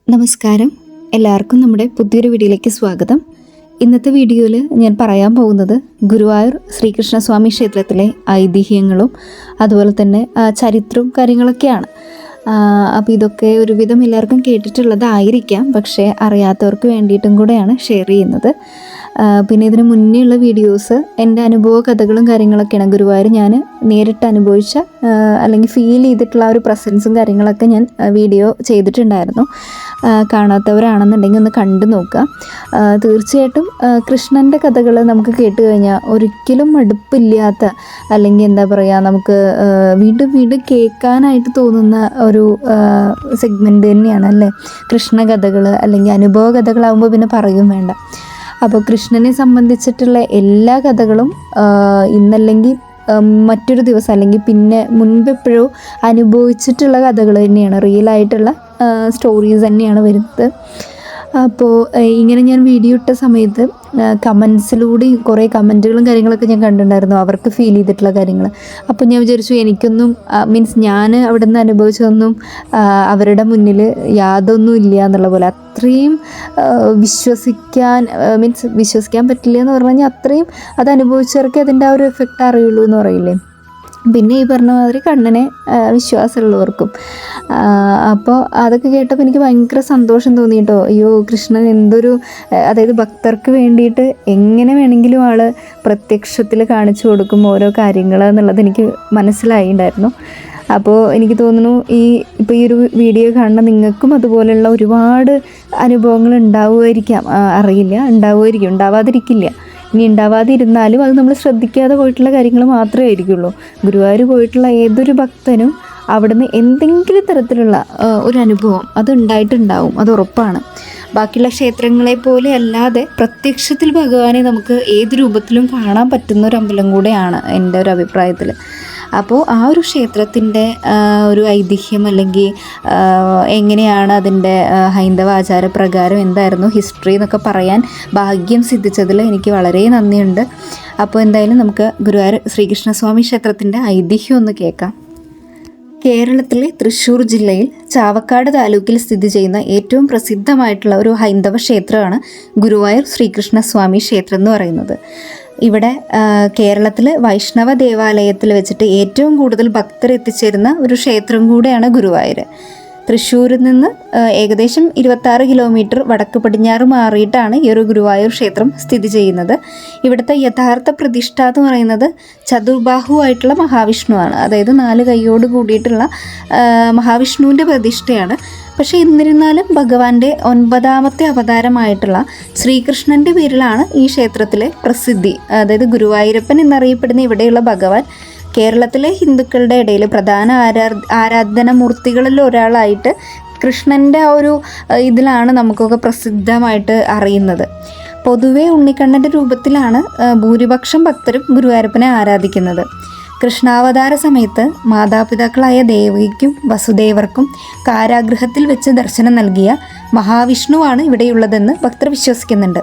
നമസ്കാരം, എല്ലാവർക്കും നമ്മുടെ പുതിയൊരു വീഡിയോയിലേക്ക് സ്വാഗതം. ഇന്നത്തെ വീഡിയോയിൽ ഞാൻ പറയാൻ പോകുന്നത് ഗുരുവായൂർ ശ്രീകൃഷ്ണസ്വാമി ക്ഷേത്രത്തിലെ ഐതിഹ്യങ്ങളും അതുപോലെ തന്നെ ചരിത്രവും കാര്യങ്ങളൊക്കെയാണ്. അപ്പോൾ ഇതൊക്കെ ഒരുവിധം എല്ലാവർക്കും കേട്ടിട്ടുള്ളതായിരിക്കാം, പക്ഷേ അറിയാത്തവർക്ക് വേണ്ടിയിട്ടും കൂടെയാണ് ഷെയർ ചെയ്യുന്നത്. പിന്നെ ഇതിന് മുന്നേയുള്ള വീഡിയോസ് എൻ്റെ അനുഭവ കഥകളും കാര്യങ്ങളൊക്കെയാണ്. ഗുരുവായൂർ ഞാൻ നേരിട്ട് അനുഭവിച്ച അല്ലെങ്കിൽ ഫീൽ ചെയ്തിട്ടുള്ള ഒരു പ്രസൻസും കാര്യങ്ങളൊക്കെ ഞാൻ വീഡിയോ ചെയ്തിട്ടുണ്ടായിരുന്നു. കാണാത്തവരാണെന്നുണ്ടെങ്കിൽ ഒന്ന് കണ്ടു നോക്കുക. തീർച്ചയായിട്ടും കൃഷ്ണൻ്റെ കഥകൾ നമുക്ക് കേട്ട് കഴിഞ്ഞാൽ ഒരിക്കലും മടുപ്പില്ലാത്ത, അല്ലെങ്കിൽ എന്താ പറയുക, നമുക്ക് വീണ്ടും വീണ്ടും കേൾക്കാനായിട്ട് തോന്നുന്ന ഒരു സെഗ്മെൻറ്റ് തന്നെയാണ് അല്ലേ കൃഷ്ണ കഥകൾ. അല്ലെങ്കിൽ അനുഭവ കഥകളാകുമ്പോൾ പിന്നെ പറയും വേണ്ട. അപ്പോൾ കൃഷ്ണനെ സംബന്ധിച്ചിട്ടുള്ള എല്ലാ കഥകളും ഇന്നല്ലെങ്കിൽ മറ്റൊരു ദിവസം അല്ലെങ്കിൽ പിന്നെ മുൻപെപ്പോഴോ അനുഭവിച്ചിട്ടുള്ള കഥകൾ തന്നെയാണ്, റിയലായിട്ടുള്ള സ്റ്റോറീസ് തന്നെയാണ് വരുന്നത്. അപ്പോൾ ഇങ്ങനെ ഞാൻ വീഡിയോ ഇട്ട സമയത്ത് കമൻസിലൂടെയും കുറേ കമൻറ്റുകളും കാര്യങ്ങളൊക്കെ ഞാൻ കണ്ടിട്ടുണ്ടായിരുന്നു, അവർക്ക് ഫീൽ ചെയ്തിട്ടുള്ള കാര്യങ്ങൾ. അപ്പോൾ ഞാൻ വിചാരിച്ചു എനിക്കൊന്നും മീൻസ് ഞാൻ അവിടെ നിന്ന് അനുഭവിച്ചതൊന്നും അവരുടെ മുന്നിൽ യാതൊന്നും ഇല്ല എന്നുള്ള പോലെ. അത്രയും വിശ്വസിക്കാൻ പറ്റില്ല എന്ന് പറഞ്ഞു കഴിഞ്ഞാൽ അത്രയും അത് അനുഭവിച്ചവർക്ക് അതിൻ്റെ ആ ഒരു എഫക്റ്റ് അറിയുള്ളൂ എന്ന് പറയില്ലേ. പിന്നെ ഈ പറഞ്ഞ മാതിരി കണ്ണനെ വിശ്വാസമുള്ളവർക്കും. അപ്പോൾ അതൊക്കെ കേട്ടപ്പോൾ എനിക്ക് ഭയങ്കര സന്തോഷം തോന്നി കേട്ടോ. അയ്യോ, കൃഷ്ണൻ എന്തൊരു, അതായത് ഭക്തർക്ക് വേണ്ടിയിട്ട് എങ്ങനെ വേണമെങ്കിലും ആൾ പ്രത്യക്ഷത്തിൽ കാണിച്ചു കൊടുക്കും ഓരോ കാര്യങ്ങൾ എന്നുള്ളത് എനിക്ക് മനസ്സിലായിട്ടുണ്ടായിരുന്നു. അപ്പോൾ എനിക്ക് തോന്നുന്നു ഇപ്പോൾ ഈ ഒരു വീഡിയോ കാണുന്ന നിങ്ങൾക്കും അതുപോലെയുള്ള ഒരുപാട് അനുഭവങ്ങൾ ഉണ്ടാവുമായിരിക്കാം. അറിയില്ല, ഉണ്ടാവാതിരിക്കില്ല. ഇനി ഉണ്ടാവാതിരുന്നാലും അത് നമ്മൾ ശ്രദ്ധിക്കാതെ പോയിട്ടുള്ള കാര്യങ്ങൾ മാത്രമേ ആയിരിക്കുള്ളൂ. ഗുരുവായൂർ പോയിട്ടുള്ള ഏതൊരു ഭക്തനും അവിടുന്ന് എന്തെങ്കിലും തരത്തിലുള്ള ഒരു അനുഭവം അത് ഉണ്ടായിട്ടുണ്ടാവും, അത് ഉറപ്പാണ്. ബാക്കിയുള്ള ക്ഷേത്രങ്ങളെ പോലെ അല്ലാതെ പ്രത്യക്ഷത്തിൽ ഭഗവാനെ നമുക്ക് ഏത് രൂപത്തിലും കാണാൻ പറ്റുന്ന ഒരു അമ്പലം കൂടെയാണ് എൻ്റെ ഒരു അഭിപ്രായത്തിൽ. അപ്പോൾ ആ ഒരു ക്ഷേത്രത്തിൻ്റെ ഒരു ഐതിഹ്യം അല്ലെങ്കിൽ എങ്ങനെയാണ് അതിൻ്റെ ഹൈന്ദവ ആചാരപ്രകാരം എന്തായിരുന്നു ഹിസ്റ്ററി എന്നൊക്കെ പറയാൻ ഭാഗ്യം സിദ്ധിച്ചതിൽ എനിക്ക് വളരെ നന്ദിയുണ്ട്. അപ്പോൾ എന്തായാലും നമുക്ക് ഗുരുവായൂർ ശ്രീകൃഷ്ണസ്വാമി ക്ഷേത്രത്തിൻ്റെ ഐതിഹ്യം ഒന്ന് കേൾക്കാം. കേരളത്തിലെ തൃശ്ശൂർ ജില്ലയിൽ ചാവക്കാട് താലൂക്കിൽ സ്ഥിതി ചെയ്യുന്ന ഏറ്റവും പ്രസിദ്ധമായിട്ടുള്ള ഒരു ഹൈന്ദവ ക്ഷേത്രമാണ് ഗുരുവായൂർ ശ്രീകൃഷ്ണസ്വാമി ക്ഷേത്രം എന്ന് പറയുന്നത്. ഇവിടെ കേരളത്തിൽ വൈഷ്ണവ ദേവാലയത്തിൽ വെച്ചിട്ട് ഏറ്റവും കൂടുതൽ ഭക്തർ എത്തിച്ചേരുന്ന ഒരു ക്ഷേത്രം കൂടെയാണ് ഗുരുവായൂർ. തൃശ്ശൂരിൽ നിന്ന് ഏകദേശം 26 കിലോമീറ്റർ വടക്ക് പടിഞ്ഞാറ് മാറിയിട്ടാണ് ഈ ഒരു ഗുരുവായൂർ ക്ഷേത്രം സ്ഥിതി ചെയ്യുന്നത്. ഇവിടുത്തെ യഥാർത്ഥ പ്രതിഷ്ഠ എന്ന് പറയുന്നത് ചതുർബാഹുവായിട്ടുള്ള മഹാവിഷ്ണുവാണ്. അതായത് 4 കൈയോട് കൂടിയിട്ടുള്ള മഹാവിഷ്ണുവിൻ്റെ പ്രതിഷ്ഠയാണ്. പക്ഷേ എന്നിരുന്നാലും ഭഗവാന്റെ 9ാമത്തെ അവതാരമായിട്ടുള്ള ശ്രീകൃഷ്ണൻ്റെ പേരിലാണ് ഈ ക്ഷേത്രത്തിലെ പ്രസിദ്ധി. അതായത് ഗുരുവായൂരപ്പൻ എന്നറിയപ്പെടുന്ന ഇവിടെയുള്ള ഭഗവാൻ കേരളത്തിലെ ഹിന്ദുക്കളുടെ ഇടയിൽ പ്രധാന ആരാധനാമൂർത്തികളിൽ ഒരാളായിട്ട് കൃഷ്ണൻ്റെ ആ ഒരു ഇതിലാണ് നമുക്കൊക്കെ പ്രസിദ്ധമായിട്ട് അറിയുന്നത്. പൊതുവെ ഉണ്ണിക്കണ്ണൻ്റെ രൂപത്തിലാണ് ഭൂരിപക്ഷം ഭക്തരും ഗുരുവായൂരപ്പനെ ആരാധിക്കുന്നത്. കൃഷ്ണാവതാര സമയത്ത് മാതാപിതാക്കളായ ദേവകിക്കും വസുദേവർക്കും കാരാഗൃഹത്തിൽ വെച്ച് ദർശനം നൽകിയ മഹാവിഷ്ണുവാണ് ഇവിടെയുള്ളതെന്ന് ഭക്തർ വിശ്വസിക്കുന്നുണ്ട്.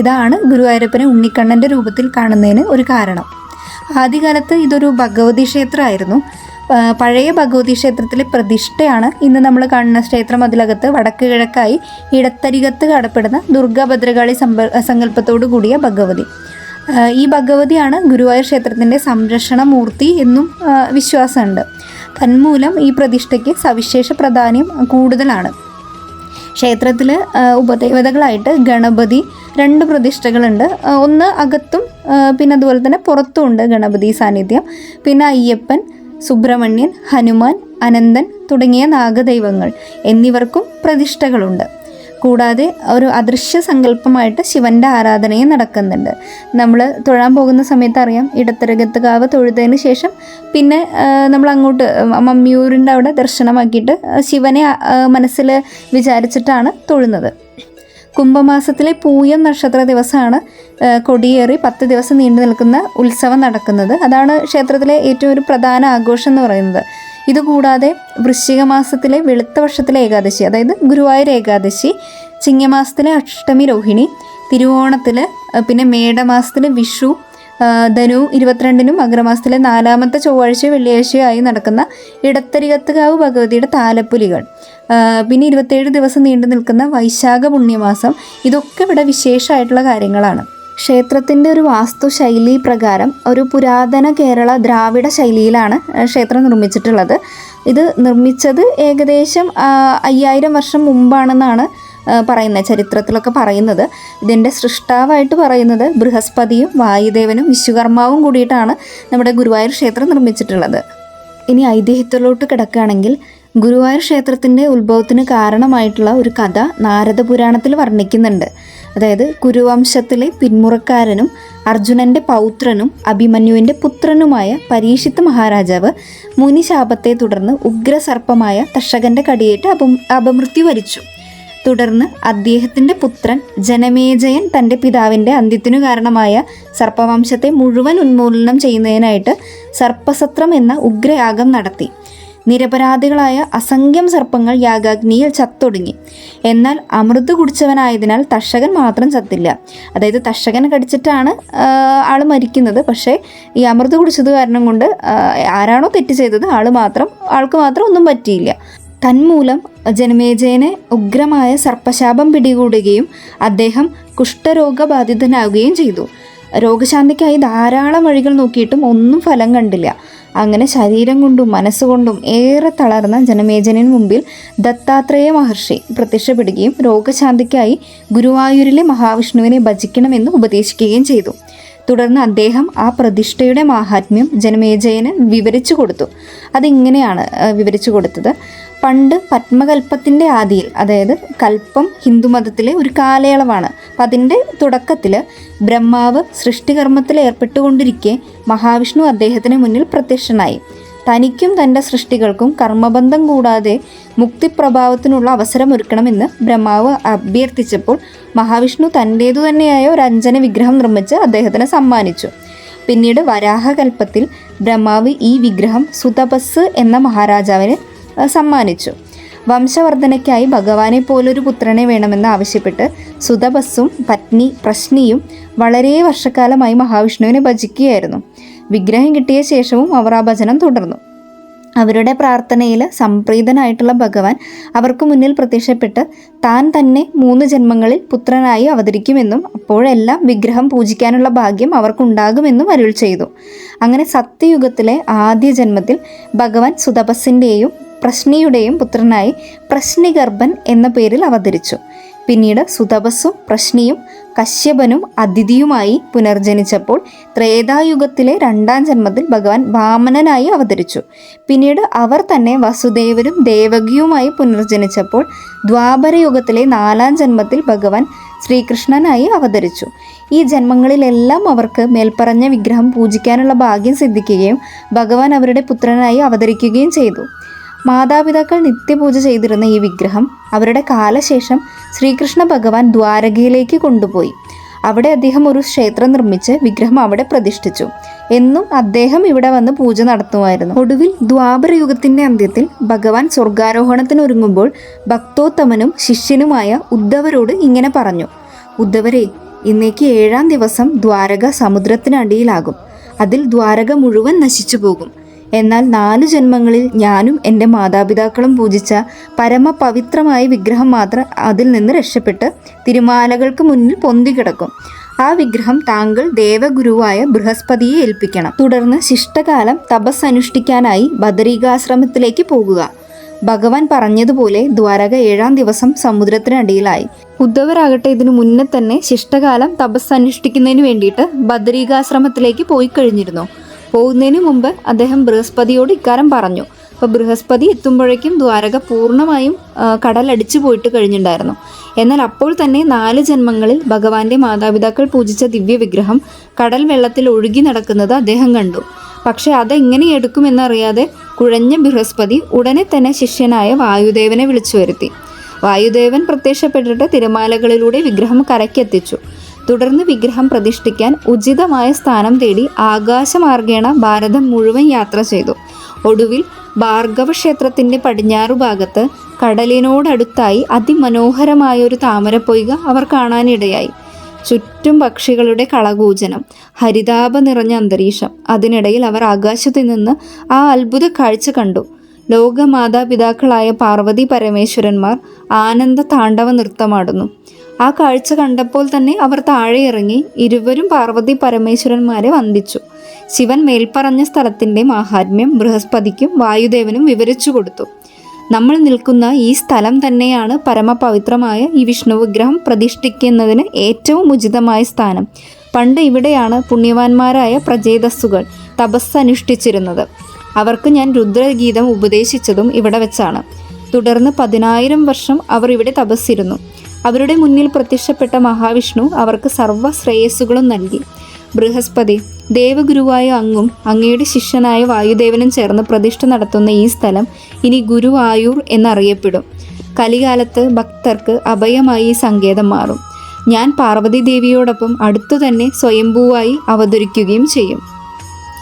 ഇതാണ് ഗുരുവായൂരപ്പനെ ഉണ്ണിക്കണ്ണൻ്റെ രൂപത്തിൽ കാണുന്നതിന് ഒരു കാരണം. ആദ്യകാലത്ത് ഇതൊരു ഭഗവതി ക്ഷേത്രമായിരുന്നു. പഴയ ഭഗവതി ക്ഷേത്രത്തിലെ പ്രതിഷ്ഠയാണ് ഇന്ന് നമ്മൾ കാണുന്ന ക്ഷേത്രം. അതിലകത്ത് വടക്ക് കിഴക്കായി ഇടത്തരികത്ത് കാണപ്പെടുന്ന ദുർഗാഭദ്രകാളി സങ്കല്പത്തോടു കൂടിയ ഭഗവതി. ഈ ഭഗവതിയാണ് ഗുരുവായൂർ ക്ഷേത്രത്തിൻ്റെ സംരക്ഷണ മൂർത്തി എന്നും വിശ്വാസമുണ്ട്. തന്മൂലം ഈ പ്രതിഷ്ഠയ്ക്ക് സവിശേഷ പ്രാധാന്യം കൂടുതലാണ്. ക്ഷേത്രത്തിൽ ഉപദേവതകളായിട്ട് ഗണപതി 2 പ്രതിഷ്ഠകളുണ്ട്. ഒന്ന് അകത്തും പിന്നെ അതുപോലെ തന്നെ പുറത്തും ഉണ്ട് ഗണപതി സാന്നിധ്യം. പിന്നെ അയ്യപ്പൻ, സുബ്രഹ്മണ്യൻ, ഹനുമാൻ, അനന്തൻ തുടങ്ങിയ നാഗദൈവങ്ങൾ എന്നിവർക്കും പ്രതിഷ്ഠകളുണ്ട്. കൂടാതെ ഒരു അദൃശ്യ സങ്കല്പമായിട്ട് ശിവൻ്റെ ആരാധനയും നടക്കുന്നുണ്ട്. നമ്മൾ തൊഴാൻ പോകുന്ന സമയത്ത് അറിയാം, ഇടത്തരകത്തുകാവ് തൊഴുതതിന് ശേഷം പിന്നെ നമ്മൾ അങ്ങോട്ട് മമ്മിയൂരിൻ്റെ അവിടെ ദർശനമാക്കിയിട്ട് ശിവനെ മനസ്സിൽ വിചാരിച്ചിട്ടാണ് തൊഴുന്നത്. കുംഭമാസത്തിലെ പൂയം നക്ഷത്ര ദിവസമാണ് കൊടിയേറി 10 ദിവസം നീണ്ടു നിൽക്കുന്ന ഉത്സവം നടക്കുന്നത്. അതാണ് ക്ഷേത്രത്തിലെ ഏറ്റവും ഒരു പ്രധാന ആഘോഷം എന്ന് പറയുന്നത്. ഇതുകൂടാതെ വൃശ്ചിക മാസത്തിലെ വെളുത്ത വർഷത്തിലെ ഏകാദശി, അതായത് ഗുരുവായൂർ ഏകാദശി, ചിങ്ങമാസത്തിലെ അഷ്ടമി രോഹിണി, തിരുവോണത്തിൽ, പിന്നെ മേടമാസത്തിലെ വിഷു, ധനു 22-നും മകരമാസത്തിലെ 4ാമത്തെ ചൊവ്വാഴ്ചയോ വെള്ളിയാഴ്ചയോ ആയി നടക്കുന്ന ഇടത്തരികത്തുകാവ് ഭഗവതിയുടെ താലപ്പൊലികൾ, പിന്നെ 27 ദിവസം നീണ്ടു നിൽക്കുന്ന വൈശാഖ പുണ്യമാസം, ഇതൊക്കെ ഇവിടെ വിശേഷമായിട്ടുള്ള കാര്യങ്ങളാണ്. ക്ഷേത്രത്തിൻ്റെ ഒരു വാസ്തുശൈലി പ്രകാരം ഒരു പുരാതന കേരള ദ്രാവിഡ ശൈലിയിലാണ് ക്ഷേത്രം നിർമ്മിച്ചിട്ടുള്ളത്. ഇത് നിർമ്മിച്ചത് ഏകദേശം 5000 വർഷം മുമ്പാണെന്നാണ് പറയുന്നത്, ചരിത്രത്തിലൊക്കെ പറയുന്നത്. ഇതിൻ്റെ സൃഷ്ടാവായിട്ട് പറയുന്നത് ബൃഹസ്പതിയും വായുദേവനും വിശ്വകർമാവും കൂടിയിട്ടാണ് നമ്മുടെ ഗുരുവായൂർ ക്ഷേത്രം നിർമ്മിച്ചിട്ടുള്ളത്. ഇനി ഐതിഹ്യത്തിലോട്ട് കിടക്കുകയാണെങ്കിൽ, ഗുരുവായൂർ ക്ഷേത്രത്തിൻ്റെ ഉത്ഭവത്തിന് കാരണമായിട്ടുള്ള ഒരു കഥ നാരദ പുരാണത്തിൽ വർണ്ണിക്കുന്നുണ്ട്. അതായത് കുരുവംശത്തിലെ പിന്മുറക്കാരനും അർജുനൻ്റെ പൗത്രനും അഭിമന്യുവിൻ്റെ പുത്രനുമായ പരീക്ഷിത്ത് മഹാരാജാവ് മുനിശാപത്തെ തുടർന്ന് ഉഗ്രസർപ്പമായ തക്ഷകൻ്റെ കടിയേറ്റ് അപമൃത്യു വരിച്ചു. തുടർന്ന് അദ്ദേഹത്തിൻ്റെ പുത്രൻ ജനമേജയൻ തൻ്റെ പിതാവിൻ്റെ അന്ത്യത്തിനു കാരണമായ സർപ്പവംശത്തെ മുഴുവൻ ഉന്മൂലനം ചെയ്യുന്നതിനായിട്ട് സർപ്പസത്രം എന്ന ഉഗ്രയാഗം നടത്തി. നിരപരാധികളായ അസംഖ്യം സർപ്പങ്ങൾ യാഗാഗ്നിയിൽ ചത്തൊടുങ്ങി. എന്നാൽ അമൃത് കുടിച്ചവനായതിനാൽ തക്ഷകൻ മാത്രം ചത്തില്ല. അതായത് തക്ഷകൻ കടിച്ചിട്ടാണ് ആൾ മരിക്കുന്നത്. പക്ഷേ ഈ അമൃത് കുടിച്ചത് കാരണം കൊണ്ട് ആരാണോ തെറ്റ് ചെയ്തത് ആൾക്ക് മാത്രം ഒന്നും പറ്റിയില്ല. തന്മൂലം ജനമേജയനെ ഉഗ്രമായ സർപ്പശാപം പിടികൂടുകയും അദ്ദേഹം കുഷ്ഠരോഗബാധിതനാവുകയും ചെയ്തു. രോഗശാന്തിക്കായി ധാരാളം വഴികൾ നോക്കിയിട്ടും ഒന്നും ഫലം കണ്ടില്ല. അങ്ങനെ ശരീരം കൊണ്ടും മനസ്സുകൊണ്ടും ഏറെ തളർന്ന ജനമേജയന് മുമ്പിൽ ദത്താത്രേയ മഹർഷി പ്രത്യക്ഷപ്പെടുകയും രോഗശാന്തിക്കായി ഗുരുവായൂരിലെ മഹാവിഷ്ണുവിനെ ഭജിക്കണമെന്ന് ഉപദേശിക്കുകയും ചെയ്തു. തുടർന്ന് അദ്ദേഹം ആ പ്രതിഷ്ഠയുടെ മാഹാത്മ്യം ജനമേജയന് വിവരിച്ചു കൊടുത്തു. അതിങ്ങനെയാണ് വിവരിച്ചു കൊടുത്തത്. പണ്ട് പത്മകൽപ്പത്തിൻ്റെ ആദിയിൽ, അതായത് കൽപ്പം ഹിന്ദുമതത്തിലെ ഒരു കാലയളവാണ്. അപ്പം അതിൻ്റെ തുടക്കത്തിൽ ബ്രഹ്മാവ് സൃഷ്ടികർമ്മത്തിൽ ഏർപ്പെട്ടുകൊണ്ടിരിക്കെ മഹാവിഷ്ണു അദ്ദേഹത്തിന് മുന്നിൽ പ്രത്യക്ഷനായി. തനിക്കും തൻ്റെ സൃഷ്ടികൾക്കും കർമ്മബന്ധം കൂടാതെ മുക്തിപ്രഭാവത്തിനുള്ള അവസരമൊരുക്കണമെന്ന് ബ്രഹ്മാവ് അഭ്യർത്ഥിച്ചപ്പോൾ മഹാവിഷ്ണു തൻ്റേതു തന്നെയായ ഒരു അഞ്ജന വിഗ്രഹം നിർമ്മിച്ച് അദ്ദേഹത്തിന് സമ്മാനിച്ചു. പിന്നീട് വരാഹകൽപ്പത്തിൽ ബ്രഹ്മാവ് ഈ വിഗ്രഹം സുതപസ് എന്ന മഹാരാജാവിന് സമ്മാനിച്ചു. വംശവർദ്ധനയ്ക്കായി ഭഗവാനെ പോലൊരു പുത്രനെ വേണമെന്ന് ആവശ്യപ്പെട്ട് സുതപസ്സും പത്നി പ്രശ്നിയും വളരെ വർഷക്കാലമായി മഹാവിഷ്ണുവിനെ ഭജിക്കുകയായിരുന്നു. വിഗ്രഹം കിട്ടിയ ശേഷവും അവർ ആ ഭജനം തുടർന്നു. അവരുടെ പ്രാർത്ഥനയിൽ സംപ്രീതനായിട്ടുള്ള ഭഗവാൻ അവർക്ക് മുന്നിൽ പ്രത്യക്ഷപ്പെട്ട് താൻ തന്നെ 3 ജന്മങ്ങളിൽ പുത്രനായി അവതരിക്കുമെന്നും അപ്പോഴെല്ലാം വിഗ്രഹം പൂജിക്കാനുള്ള ഭാഗ്യം അവർക്കുണ്ടാകുമെന്നും അരുൾ ചെയ്തു. അങ്ങനെ സത്യയുഗത്തിലെ ആദ്യ ജന്മത്തിൽ ഭഗവാൻ സുതപസ്സിൻ്റെയും പ്രശ്നിയുടെയും പുത്രനായി പ്രശ്നിഗർഭൻ എന്ന പേരിൽ അവതരിച്ചു. പിന്നീട് സുതപസ്സും പ്രശ്നിയും കശ്യപനും അതിഥിയുമായി പുനർജനിച്ചപ്പോൾ ത്രേതായുഗത്തിലെ 2ാം ജന്മത്തിൽ ഭഗവാൻ വാമനനായി അവതരിച്ചു. പിന്നീട് അവർ തന്നെ വസുദേവരും ദേവകിയുമായി പുനർജനിച്ചപ്പോൾ ദ്വാപരയുഗത്തിലെ 4ാം ജന്മത്തിൽ ഭഗവാൻ ശ്രീകൃഷ്ണനായി അവതരിച്ചു. ഈ ജന്മങ്ങളിലെല്ലാം അവർക്ക് മേൽപ്പറഞ്ഞ വിഗ്രഹം പൂജിക്കാനുള്ള ഭാഗ്യം സിദ്ധിക്കുകയും ഭഗവാൻ അവരുടെ പുത്രനായി അവതരിക്കുകയും ചെയ്തു. മാതാപിതാക്കൾ നിത്യപൂജ ചെയ്തിരുന്ന ഈ വിഗ്രഹം അവരുടെ കാലശേഷം ശ്രീകൃഷ്ണ ഭഗവാൻ ദ്വാരകയിലേക്ക് കൊണ്ടുപോയി. അവിടെ അദ്ദേഹം ഒരു ക്ഷേത്രം നിർമ്മിച്ച് വിഗ്രഹം അവിടെ പ്രതിഷ്ഠിച്ചു. എന്നും അദ്ദേഹം ഇവിടെ വന്ന് പൂജ നടത്തുമായിരുന്നു. ഒടുവിൽ ദ്വാപരയുഗത്തിൻ്റെ അന്ത്യത്തിൽ ഭഗവാൻ സ്വർഗാരോഹണത്തിനൊരുങ്ങുമ്പോൾ ഭക്തോത്തമനും ശിഷ്യനുമായ ഉദ്ധവരോട് ഇങ്ങനെ പറഞ്ഞു: ഉദ്ധവരെ, ഇന്നേക്ക് 7ാം ദിവസം ദ്വാരക സമുദ്രത്തിനടിയിലാകും. അതിൽ ദ്വാരക മുഴുവൻ നശിച്ചു പോകും. എന്നാൽ 4 ജന്മങ്ങളിൽ ഞാനും എൻ്റെ മാതാപിതാക്കളും പൂജിച്ച പരമപവിത്രമായ വിഗ്രഹം മാത്രം അതിൽ നിന്ന് രക്ഷപ്പെട്ട് തിരുമാലകൾക്ക് മുന്നിൽ പൊന്തിക്കിടക്കും. ആ വിഗ്രഹം താങ്കൾ ദേവഗുരുവായ ബൃഹസ്പതിയെ ഏൽപ്പിക്കണം. തുടർന്ന് ശിഷ്ടകാലം തപസ് അനുഷ്ഠിക്കാനായി ബദരീകാശ്രമത്തിലേക്ക് പോകുക. ഭഗവാൻ പറഞ്ഞതുപോലെ ദ്വാരക 7ാം ദിവസം സമുദ്രത്തിനടിയിലായി. ഉദ്ധവരാകട്ടെ ഇതിനു മുന്നേ തന്നെ ശിഷ്ടകാലം തപസ് അനുഷ്ഠിക്കുന്നതിന് വേണ്ടിയിട്ട് ബദരീകാശ്രമത്തിലേക്ക് പോയി കഴിഞ്ഞിരുന്നു. പോകുന്നതിന് മുമ്പ് അദ്ദേഹം ബൃഹസ്പതിയോട് ഇക്കാര്യം പറഞ്ഞു. അപ്പോൾ ബൃഹസ്പതി എത്തുമ്പോഴേക്കും ദ്വാരക പൂർണ്ണമായും കടലടിച്ചു പോയിട്ട് കഴിഞ്ഞിട്ടുണ്ടായിരുന്നു. എന്നാൽ അപ്പോൾ തന്നെ 4 ജന്മങ്ങളിൽ ഭഗവാന്റെ മാതാപിതാക്കൾ പൂജിച്ച ദിവ്യ വിഗ്രഹം കടൽ വെള്ളത്തിൽ ഒഴുകി നടക്കുന്നത് അദ്ദേഹം കണ്ടു. പക്ഷെ അതെങ്ങനെ എടുക്കുമെന്നറിയാതെ കുഴഞ്ഞ ബൃഹസ്പതി ഉടനെ തന്നെ ശിഷ്യനായ വായുദേവനെ വിളിച്ചു വരുത്തി. വായുദേവൻ പ്രത്യക്ഷപ്പെട്ടിട്ട് തിരമാലകളിലൂടെ വിഗ്രഹം കരയ്ക്കെത്തിച്ചു. തുടർന്ന് വിഗ്രഹം പ്രതിഷ്ഠിക്കാൻ ഉചിതമായ സ്ഥാനം തേടി ആകാശമാർഗേണ ഭാരതം മുഴുവൻ യാത്ര ചെയ്തു. ഒടുവിൽ ഭാർഗവ ക്ഷേത്രത്തിൻ്റെ പടിഞ്ഞാറു ഭാഗത്ത് കടലിനോടടുത്തായി അതിമനോഹരമായൊരു താമരപ്പൊയ്ക അവർ കാണാനിടയായി. ചുറ്റും പക്ഷികളുടെ കളകൂജനം, ഹരിതാപ നിറഞ്ഞ അന്തരീക്ഷം. അതിനിടയിൽ അവർ ആകാശത്തു നിന്ന് ആ അത്ഭുത കാഴ്ച കണ്ടു. ലോകമാതാപിതാക്കളായ പാർവതി പരമേശ്വരന്മാർ ആനന്ദ താണ്ഡവ നൃത്തമാടുന്നു. ആ കാഴ്ച കണ്ടപ്പോൾ തന്നെ അവർ താഴെ ഇറങ്ങി ഇരുവരും പാർവതി പരമേശ്വരന്മാരെ വന്ദിച്ചു. ശിവൻ മേൽപ്പറഞ്ഞ സ്ഥലത്തിൻ്റെ മാഹാത്മ്യം ബൃഹസ്പതിക്കും വായുദേവനും വിവരിച്ചു കൊടുത്തു. നമ്മൾ നിൽക്കുന്ന ഈ സ്ഥലം തന്നെയാണ് പരമപവിത്രമായ ഈ വിഷ്ണു വിഗ്രഹം പ്രതിഷ്ഠിക്കുന്നതിന് ഏറ്റവും ഉചിതമായ സ്ഥാനം. പണ്ട് ഇവിടെയാണ് പുണ്യവാന്മാരായ പ്രജേതസ്സുകൾ തപസ് അനുഷ്ഠിച്ചിരുന്നത്. അവർക്ക് ഞാൻ രുദ്രഗീതം ഉപദേശിച്ചതും ഇവിടെ വെച്ചാണ്. തുടർന്ന് 10,000 വർഷം അവർ ഇവിടെ തപസ്സിരുന്നു. അവരുടെ മുന്നിൽ പ്രത്യക്ഷപ്പെട്ട മഹാവിഷ്ണു അവർക്ക് സർവ്വ ശ്രേയസ്സുകളും നൽകി. ബൃഹസ്പതി, ദേവഗുരുവായ അങ്ങും അങ്ങയുടെ ശിഷ്യനായ വായുദേവനും ചേർന്ന് പ്രതിഷ്ഠ നടത്തുന്ന ഈ സ്ഥലം ഇനി ഗുരുവായൂർ എന്നറിയപ്പെടും. കലികാലത്ത് ഭക്തർക്ക് അഭയമായി ഈ സങ്കേതം മാറും. ഞാൻ പാർവതി ദേവിയോടൊപ്പം അടുത്തു തന്നെ സ്വയംഭൂവായി അവതരിക്കുകയും ചെയ്യും.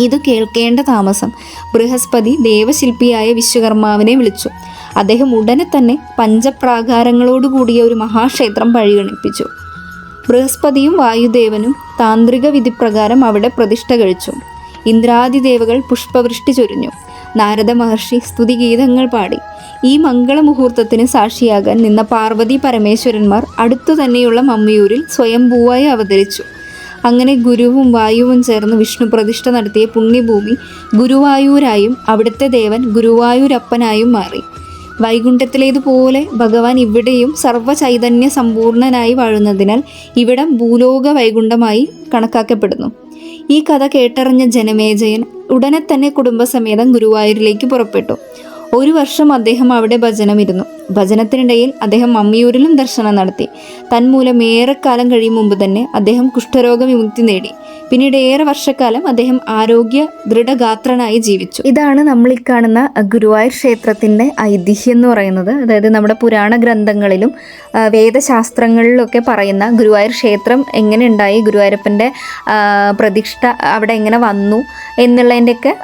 ഇത് കേൾക്കേണ്ട താമസം ബൃഹസ്പതി ദേവശില്പിയായ വിശ്വകർമാവിനെ വിളിച്ചു. അദ്ദേഹം ഉടനെ തന്നെ പഞ്ചപ്രാകാരങ്ങളോടുകൂടിയ ഒരു മഹാക്ഷേത്രം പരിഗണിപ്പിച്ചു. ബൃഹസ്പതിയും വായുദേവനും താന്ത്രിക വിധിപ്രകാരം അവിടെ പ്രതിഷ്ഠ കഴിച്ചു. ഇന്ദ്രാദിദേവകൾ പുഷ്പവൃഷ്ടി ചൊരിഞ്ഞു. നാരദ മഹർഷി സ്തുതിഗീതങ്ങൾ പാടി. ഈ മംഗളമുഹൂർത്തത്തിന് സാക്ഷിയാകാൻ നിന്ന പാർവതി പരമേശ്വരന്മാർ അടുത്തു തന്നെയുള്ള മമ്മിയൂരിൽ സ്വയംഭൂവായി അവതരിച്ചു. അങ്ങനെ ഗുരുവും വായുവും ചേർന്ന് വിഷ്ണു പ്രതിഷ്ഠ നടത്തിയ പുണ്യഭൂമി ഗുരുവായൂരായും അവിടുത്തെ ദേവൻ ഗുരുവായൂരപ്പനായും മാറി. വൈകുണ്ഠത്തിലേതുപോലെ ഭഗവാൻ ഇവിടെയും സർവ്വചൈതന്യ സമ്പൂർണനായി വാഴുന്നതിനാൽ ഇവിടം ഭൂലോക വൈകുണ്ഠമായി കണക്കാക്കപ്പെടുന്നു. ഈ കഥ കേട്ടറിഞ്ഞ ജനമേജയൻ ഉടനെ തന്നെ കുടുംബസമേതം ഗുരുവായൂരിലേക്ക് പുറപ്പെട്ടു. 1 വർഷം അദ്ദേഹം അവിടെ ഭജനമിരുന്നു. ഭജനത്തിനിടയിൽ അദ്ദേഹം മമ്മിയൂരിലും ദർശനം നടത്തി. തന്മൂലം ഏറെക്കാലം കഴിയും മുമ്പ് തന്നെ അദ്ദേഹം കുഷ്ഠരോഗ വിമുക്തി നേടി. പിന്നീട് ഏറെ വർഷക്കാലം അദ്ദേഹം ആരോഗ്യ ദൃഢഗാത്രനായി ജീവിച്ചു. ഇതാണ് നമ്മൾ ഈ കാണുന്ന ഗുരുവായൂർ ക്ഷേത്രത്തിൻ്റെ ഐതിഹ്യം എന്ന് പറയുന്നത്. അതായത് നമ്മുടെ പുരാണ ഗ്രന്ഥങ്ങളിലും വേദശാസ്ത്രങ്ങളിലൊക്കെ പറയുന്ന ഗുരുവായൂർ ക്ഷേത്രം എങ്ങനെ ഉണ്ടായി, ഗുരുവായൂരപ്പൻ്റെ പ്രതിഷ്ഠ അവിടെ എങ്ങനെ വന്നു എന്നുള്ളതിൻ്റെയൊക്കെ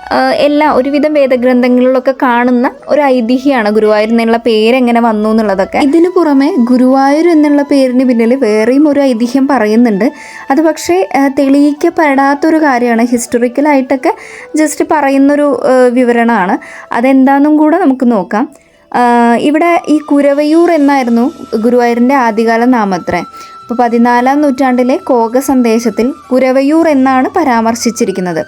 എല്ലാ ഒരുവിധം വേദഗ്രന്ഥങ്ങളിലൊക്കെ കാണുന്ന ഒരു ഐതിഹ്യമാണ് ഗുരുവായൂർ എന്നുള്ള പേര് എങ്ങനെ വന്നു എന്നുള്ളതൊക്കെ. ഇതിനു പുറമെ ഗുരുവായൂർ എന്നുള്ള പേരിന് പിന്നിൽ വേറെയും ഒരു ഐതിഹ്യം പറയുന്നുണ്ട്. അത് പക്ഷേ തെളിയിക്കപ്പെടാത്തൊരു കാര്യമാണ്. ഹിസ്റ്റോറിക്കലായിട്ടൊക്കെ ജസ്റ്റ് പറയുന്നൊരു വിവരണമാണ്. അതെന്താണെന്നും കൂടെ നമുക്ക് നോക്കാം. ഇവിടെ ഈ കുരവയൂർ എന്നായിരുന്നു ഗുരുവായൂരിൻ്റെ ആദ്യകാല നാമത്രേ. അപ്പോൾ 14-ാം നൂറ്റാണ്ടിലെ കോക സന്ദേശത്തിൽ കുരവയൂർ എന്നാണ് പരാമർശിച്ചിരിക്കുന്നത്.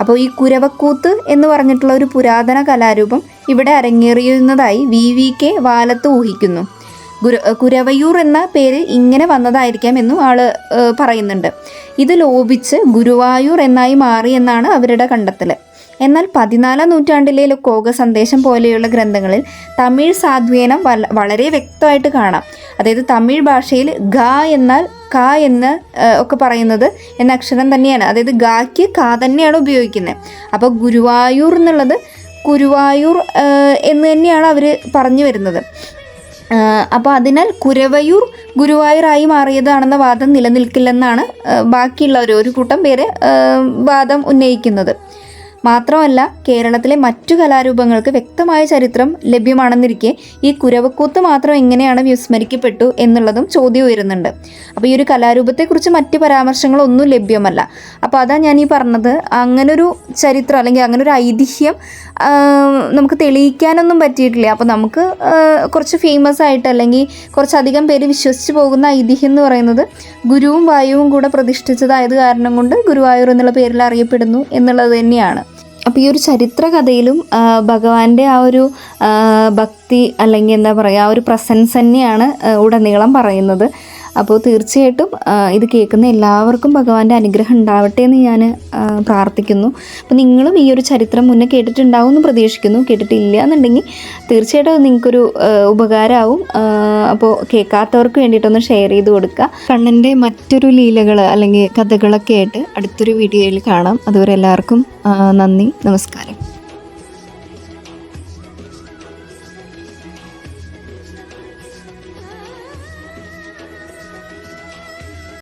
അപ്പോൾ ഈ കുരവക്കൂത്ത് എന്ന് പറഞ്ഞിട്ടുള്ള ഒരു പുരാതന കലാരൂപം ഇവിടെ അരങ്ങേറിയുന്നതായി VVK വാലത്ത് ഊഹിക്കുന്നു. കുരവയൂർ എന്ന പേര് ഇങ്ങനെ വന്നതായിരിക്കാം എന്നും ആള് പറയുന്നുണ്ട്. ഇത് ലോപിച്ച് ഗുരുവായൂർ എന്നായി മാറി എന്നാണ് അവരുടെ കണ്ടെത്തൽ. എന്നാൽ 14-ാം നൂറ്റാണ്ടിലെ കോക സന്ദേശം പോലെയുള്ള ഗ്രന്ഥങ്ങളിൽ തമിഴ് സാധ്വേനം വളരെ വ്യക്തമായിട്ട് കാണാം. അതായത് തമിഴ് ഭാഷയിൽ ഗ എന്നാൽ ക എന്ന് ഒക്കെ പറയുന്നത് എന്ന അക്ഷരം തന്നെയാണ്. അതായത് ഗായ്ക്ക് ക തന്നെയാണ് ഉപയോഗിക്കുന്നത്. അപ്പോൾ ഗുരുവായൂർ എന്നുള്ളത് കുരുവായൂർ എന്ന് തന്നെയാണ് അവർ പറഞ്ഞു വരുന്നത്. അപ്പോൾ അതിനാൽ കുരവയൂർ ഗുരുവായൂരായി മാറിയതാണെന്ന വാദം നിലനിൽക്കില്ലെന്നാണ് ബാക്കിയുള്ളവർ ഒരു കൂട്ടം പേര് വാദം ഉന്നയിക്കുന്നത്. മാത്രമല്ല കേരളത്തിലെ മറ്റു കലാരൂപങ്ങൾക്ക് വ്യക്തമായ ചരിത്രം ലഭ്യമാണെന്നിരിക്കെ ഈ കുരവക്കൂത്ത് മാത്രം എങ്ങനെയാണ് വിസ്മരിക്കപ്പെട്ടു എന്നുള്ളതും ചോദ്യം ഉയരുന്നുണ്ട്. അപ്പോൾ ഈ ഒരു കലാരൂപത്തെക്കുറിച്ച് മറ്റ് പരാമർശങ്ങളൊന്നും ലഭ്യമല്ല. അപ്പോൾ അതാ ഞാൻ ഈ പറഞ്ഞത്, അങ്ങനൊരു ചരിത്രം അല്ലെങ്കിൽ അങ്ങനൊരു ഐതിഹ്യം നമുക്ക് തെളിയിക്കാനൊന്നും പറ്റിയിട്ടില്ല. അപ്പോൾ നമുക്ക് കുറച്ച് ഫേമസ് ആയിട്ട് അല്ലെങ്കിൽ കുറച്ചധികം പേര് വിശ്വസിച്ച് പോകുന്ന ഐതിഹ്യം എന്ന് പറയുന്നത് ഗുരുവും വായുവും കൂടെ പ്രതിഷ്ഠിച്ചതായത് കാരണം കൊണ്ട് ഗുരുവായൂർ എന്നുള്ള പേരിൽ അറിയപ്പെടുന്നു എന്നുള്ളത് തന്നെയാണ്. അപ്പോൾ ഈ ഒരു ചരിത്ര കഥയിലും ഭഗവാന്റെ ആ ഒരു ഭക്തി അല്ലെങ്കിൽ എന്താ പറയുക, ആ ഒരു പ്രസൻസ് തന്നെയാണ് ഉടനീളം പറയുന്നത്. അപ്പോൾ തീർച്ചയായിട്ടും ഇത് കേൾക്കുന്ന എല്ലാവർക്കും ഭഗവാന്റെ അനുഗ്രഹം ഉണ്ടാവട്ടെ എന്ന് ഞാൻ പ്രാർത്ഥിക്കുന്നു. അപ്പോൾ നിങ്ങളും ഈ ഒരു ചരിത്രം മുന്നേ കേട്ടിട്ടുണ്ടാവും എന്ന് പ്രതീക്ഷിക്കുന്നു. കേട്ടിട്ടില്ല എന്നുണ്ടെങ്കിൽ തീർച്ചയായിട്ടും നിങ്ങൾക്കൊരു ഉപകാരമാവും. അപ്പോൾ കേൾക്കാത്തവർക്ക് വേണ്ടിയിട്ടൊന്ന് ഷെയർ ചെയ്ത് കൊടുക്കുക. കണ്ണൻ്റെ മറ്റൊരു ലീലകൾ അല്ലെങ്കിൽ കഥകളൊക്കെ ആയിട്ട് അടുത്തൊരു വീഡിയോയിൽ കാണാം. അതുവരെ എല്ലാവർക്കും നന്ദി, നമസ്കാരം.